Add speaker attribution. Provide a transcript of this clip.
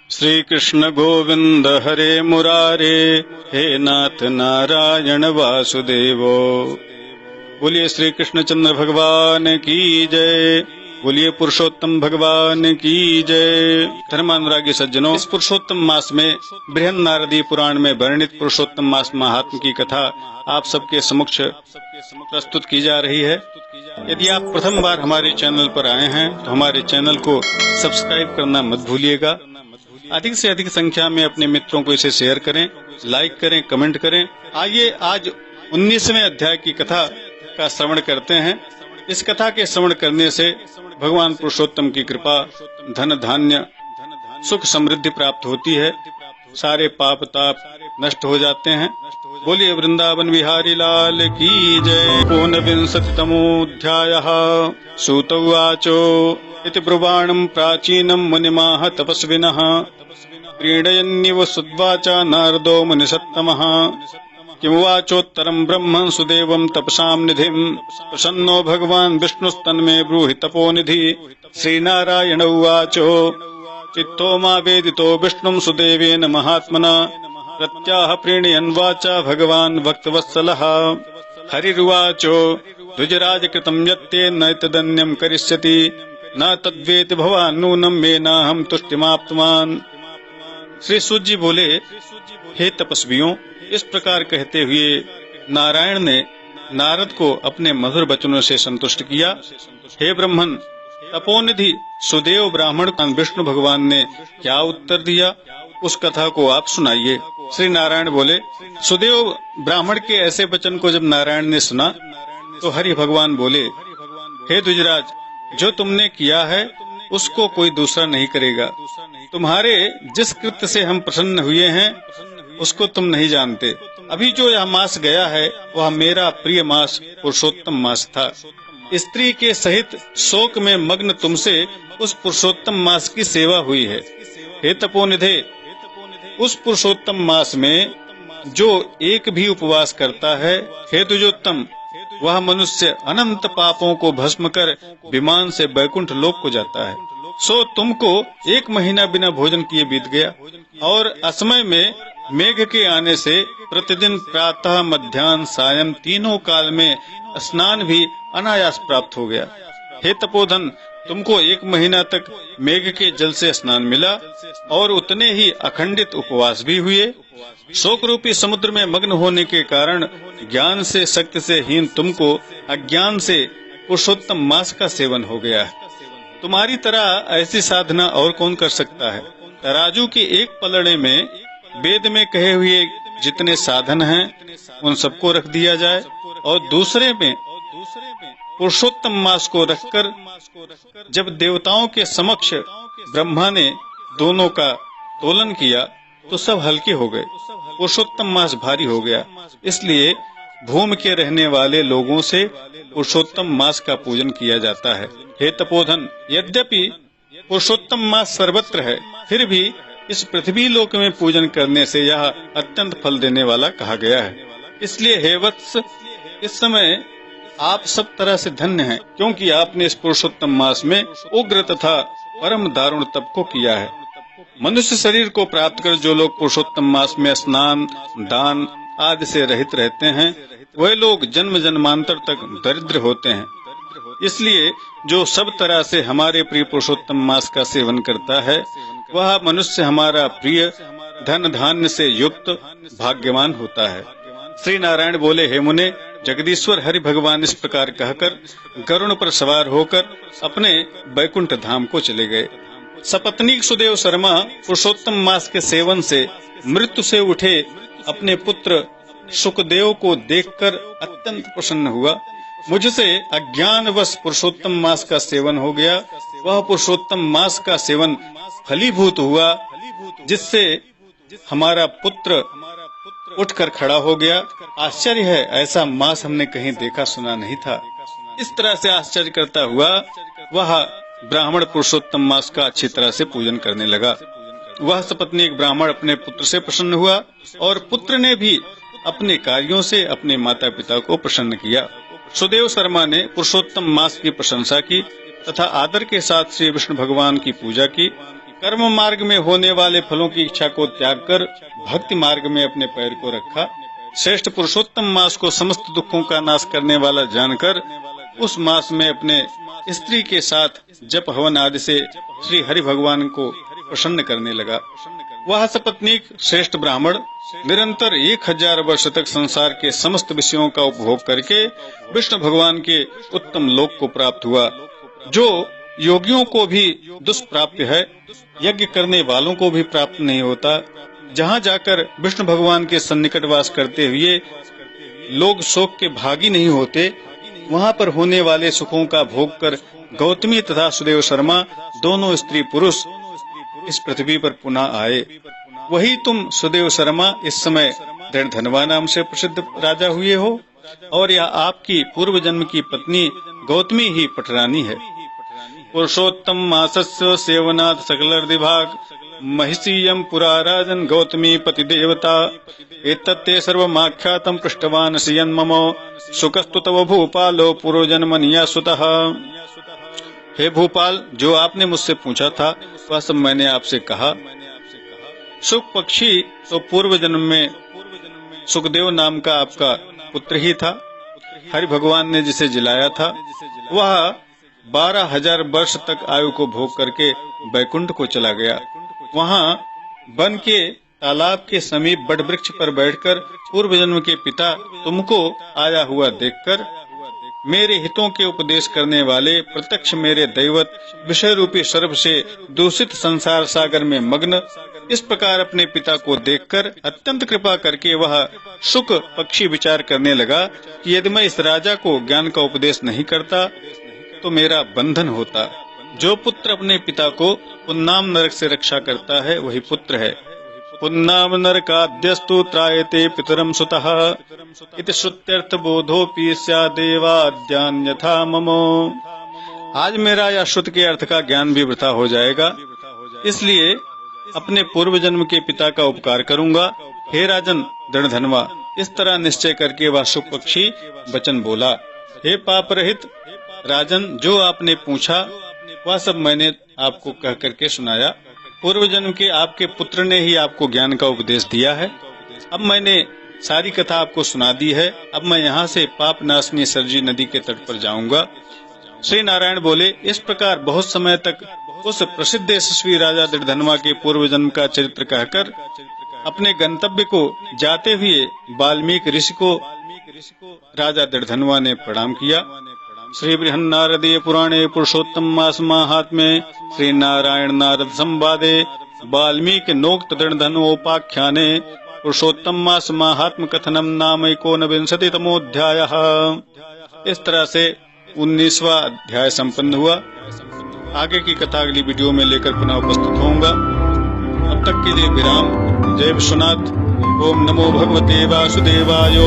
Speaker 1: श्री कृष्ण गोविंद हरे मुरारे, हे नाथ नारायण वासुदेवो। बोलिए श्री कृष्णचंद्र भगवान की जय। बोलिए पुरुषोत्तम भगवान की जय। धर्मानुरागी सज्जनों, इस पुरुषोत्तम मास में बृहन नारदी पुराण में वर्णित पुरुषोत्तम मास महात्म की कथा आप सबके समक्ष प्रस्तुत की जा रही है। यदि आप प्रथम बार हमारे चैनल पर आए हैं तो हमारे चैनल को सब्सक्राइब करना मत भूलिएगा। अधिक से अधिक संख्या में अपने मित्रों को इसे शेयर करें, लाइक करें, कमेंट करें। आइए आज 19वें अध्याय की कथा का श्रवण करते हैं। इस कथा के श्रवण करने से भगवान पुरुषोत्तम की कृपा, धन धान्य, सुख समृद्धि प्राप्त होती है, सारे पाप ताप नष्ट हो जाते हैं। बोलिए वृंदावन बिहारी लाल की जय। 19तमोऽध्यायः। सूत उवाचो इति ब्रुवाणं प्राचीनं मुनिमाह तपस्विनः, प्रीणयन्निव सुद्वाचा नारदो मुनिसत्तमः। किमुवाचोत्तरं ब्रह्मन् सुदेवं तपसां निधिं, प्रसन्नो भगवान् विष्णुस्तन्मे ब्रूहि तपोनिधि। श्रीनारायण उवाचो चित्तो मा वेदितो विष्णुं सुदेवेन महात्मना, प्रत्याह प्रीणयन् वाचा भगवान् भक्तवत्सलः। हरिरुवाचो द्विजराज कृतं यत्ते न तदन्यं करिष्यति, न तद्वेति भवान् नूनं मेनाहं तुष्टिमाप्तवान्। श्री सूत जी बोले, हे तपस्वियों, इस प्रकार कहते हुए नारायण ने नारद को अपने मधुर वचनों से संतुष्ट किया। हे ब्रह्मन, तपोनिधि सुदेव ब्राह्मण को विष्णु भगवान ने क्या उत्तर दिया, उस कथा को आप सुनाइए। श्री नारायण बोले, सुदेव ब्राह्मण के ऐसे वचन को जब नारायण ने सुना तो हरि भगवान बोले, हे द्विजराज, जो तुमने किया है उसको कोई दूसरा नहीं करेगा। तुम्हारे जिस कृत्य से हम प्रसन्न हुए हैं उसको तुम नहीं जानते। अभी जो यह मास गया है वह मेरा प्रिय मास पुरुषोत्तम मास था। स्त्री के सहित शोक में मग्न तुमसे उस पुरुषोत्तम मास की सेवा हुई है। हे तपोनिधे, उस पुरुषोत्तम मास में जो एक भी उपवास करता है, हे द्विजोत्तम, वह मनुष्य अनंत पापों को भस्म कर विमान से बैकुंठ लोक को जाता है। सो तुमको 1 महीना बिना भोजन किए बीत गया, और असमय में मेघ के आने से प्रतिदिन प्रातः मध्याह्न सायं तीनों काल में स्नान भी अनायास प्राप्त हो गया। हे तपोधन, तुमको 1 महीना तक मेघ के जल से स्नान मिला और उतने ही अखंडित उपवास भी हुए। शोक रूपी समुद्र में मग्न होने के कारण ज्ञान से शक्ति से हीन तुमको अज्ञान से पुरुषोत्तम मास का सेवन हो गया है। तुम्हारी तरह ऐसी साधना और कौन कर सकता है। तराजू के एक पलड़े में वेद में कहे हुए जितने साधन हैं उन सबको रख दिया जाए और दूसरे में पुरुषोत्तम मास को रखकर जब देवताओं के समक्ष ब्रह्मा ने दोनों का तोलन किया तो सब हल्के हो गए। पुरुषोत्तम मास भारी हो गया। इसलिए भूमि के रहने वाले लोगों से पुरुषोत्तम मास का पूजन किया जाता है। हे तपोधन, यद्यपि पुरुषोत्तम मास सर्वत्र है, फिर भी इस पृथ्वी लोक में पूजन करने से यह अत्यंत फल देने वाला कहा गया है। इसलिए हे वत्स, इस समय आप सब तरह से धन्य हैं, क्योंकि आपने इस पुरुषोत्तम मास में उग्र तथा परम दारुण तप को किया है। मनुष्य शरीर को प्राप्त कर जो लोग पुरुषोत्तम मास में स्नान, दान आदि से रहित रहते हैं, वह लोग जन्म जन्मांतर तक दरिद्र होते हैं। इसलिए जो सब तरह से हमारे प्रिय पुरुषोत्तम मास का सेवन करता है, वह मनुष्य हमारा प्रिय धन धान्य से युक्त भाग्यवान होता है। श्री नारायण बोले, हे मुने, जगदीश्वर हरि भगवान इस प्रकार कहकर गरुड़ पर सवार होकर अपने बैकुंठ धाम को चले गए। सपत्नीक सुदेव शर्मा पुरुषोत्तम मास के सेवन से मृत्यु से उठे अपने पुत्र सुखदेव को देखकर अत्यंत प्रसन्न हुआ। मुझसे अज्ञानवश पुरुषोत्तम मास का सेवन हो गया। वह पुरुषोत्तम मास का सेवन फलीभूत हुआ, जिससे हमारा पुत्र उठकर खड़ा हो गया। आश्चर्य है, ऐसा मास हमने कहीं देखा सुना नहीं था। इस तरह से आश्चर्य करता हुआ वह ब्राह्मण पुरुषोत्तम मास का अच्छी तरह से पूजन करने लगा। वह सपत्नी एक ब्राह्मण अपने पुत्र से प्रसन्न हुआ और पुत्र ने भी अपने कार्यों से अपने माता पिता को प्रसन्न किया। सुदेव शर्मा ने पुरुषोत्तम मास की प्रशंसा की तथा आदर के साथ श्री विष्णु भगवान की पूजा की कर्म मार्ग में होने वाले फलों की इच्छा को त्याग कर भक्ति मार्ग में अपने पैर को रखा। श्रेष्ठ पुरुषोत्तम मास को समस्त दुखों का नाश करने वाला जानकर उस मास में अपने स्त्री के साथ जप हवन आदि से श्री हरि भगवान को प्रसन्न करने लगा। वह सपत्नीक श्रेष्ठ ब्राह्मण निरंतर 1000 वर्ष तक संसार के समस्त विषयों का उपभोग करके विष्णु भगवान के उत्तम लोक को प्राप्त हुआ, जो योगियों को भी दुष्प्राप्य है, यज्ञ करने वालों को भी प्राप्त नहीं होता। जहाँ जाकर विष्णु भगवान के सन्निकट वास करते हुए लोग शोक के भागी नहीं होते, वहाँ पर होने वाले सुखों का भोग कर गौतमी तथा सुदेव शर्मा दोनों स्त्री पुरुष इस पृथ्वी पर पुनः आए। वही तुम सुदेव शर्मा इस समय दृढ़धनवा नाम से प्रसिद्ध राजा हुए हो, और यह आपकी पूर्व जन्म की पत्नी गौतमी ही पटरानी है। पुरुषोत्तम मासस्य सेवनाथ सकलर्दिभाग महिषीयम पुरा राजन गौतमी पति देवता एतत्ते सर्वमाख्यातम पृष्ठवान सियन्मम सुखस्तु तव भूपालो पूर्वजन्मनिया सुतः। हे भूपाल, जो आपने मुझसे पूछा था वह सब मैंने आपसे कहा। सुख पक्षी तो पूर्व जन्म में सुखदेव नाम का आपका पुत्र ही था। हरि भगवान ने जिसे जिलाया था वह 12,000 वर्ष तक आयु को भोग करके बैकुंठ को चला गया। वहाँ वन के तालाब के समीप बड़ वृक्ष पर बैठकर पूर्व जन्म के पिता तुमको आया हुआ देखकर मेरे हितों के उपदेश करने वाले प्रत्यक्ष मेरे दैवत विषय रूपी सर्प से दूषित संसार सागर में मग्न इस प्रकार अपने पिता को देखकर अत्यंत कृपा करके वह शुक पक्षी विचार करने लगा कि यदि मैं इस राजा को ज्ञान का उपदेश नहीं करता तो मेरा बंधन होता। जो पुत्र अपने पिता को पुन्नाम नरक से रक्षा करता है वही पुत्र है। पुन्नाम नरकाद्यस्तु त्रायते पितरम सुतः इति श्रुत्यर्थ बोधोपि स्यादेवाद्यान्यथा ममो। आज मेरा यह श्रुत के अर्थ का ज्ञान भी वृथा हो जाएगा, इसलिए अपने पूर्व जन्म के पिता का उपकार करूंगा। हे राजन दृढ़धनवा, इस तरह निश्चय करके वह शुक पक्षी वचन बोला। हे पाप रहित राजन, जो आपने पूछा वह सब मैंने आपको कह करके सुनाया। पूर्व जन्म के आपके पुत्र ने ही आपको ज्ञान का उपदेश दिया है। अब मैंने सारी कथा आपको सुना दी है। अब मैं यहाँ से पाप नाशनी सरजी नदी के तट पर जाऊंगा। श्री नारायण बोले, इस प्रकार बहुत समय तक उस प्रसिद्ध यशस्वी राजा दृढ़धनवा के पूर्व जन्म का चरित्र कहकर अपने गंतव्य को जाते हुए वाल्मीकि ऋषि को राजा दृढ़धनवा ने प्रणाम किया। श्री बृहन्नारदीय पुराणे पुरुषोत्तम मास माहात्म्ये श्री नारायण नारद संवादे वाल्मीकि नोक्त दृढ़धनवोपाख्याने पुरुषोत्तम मास महात्म कथनम नाम 29तमोऽध्यायः। इस तरह से 19वां अध्याय संपन्न हुआ। आगे की कथा अगली वीडियो में लेकर पुनः उपस्थित होऊंगा। अब तक के लिए विराम। जय विश्वनाथ। ओम नमो भगवते वासुदेवाय।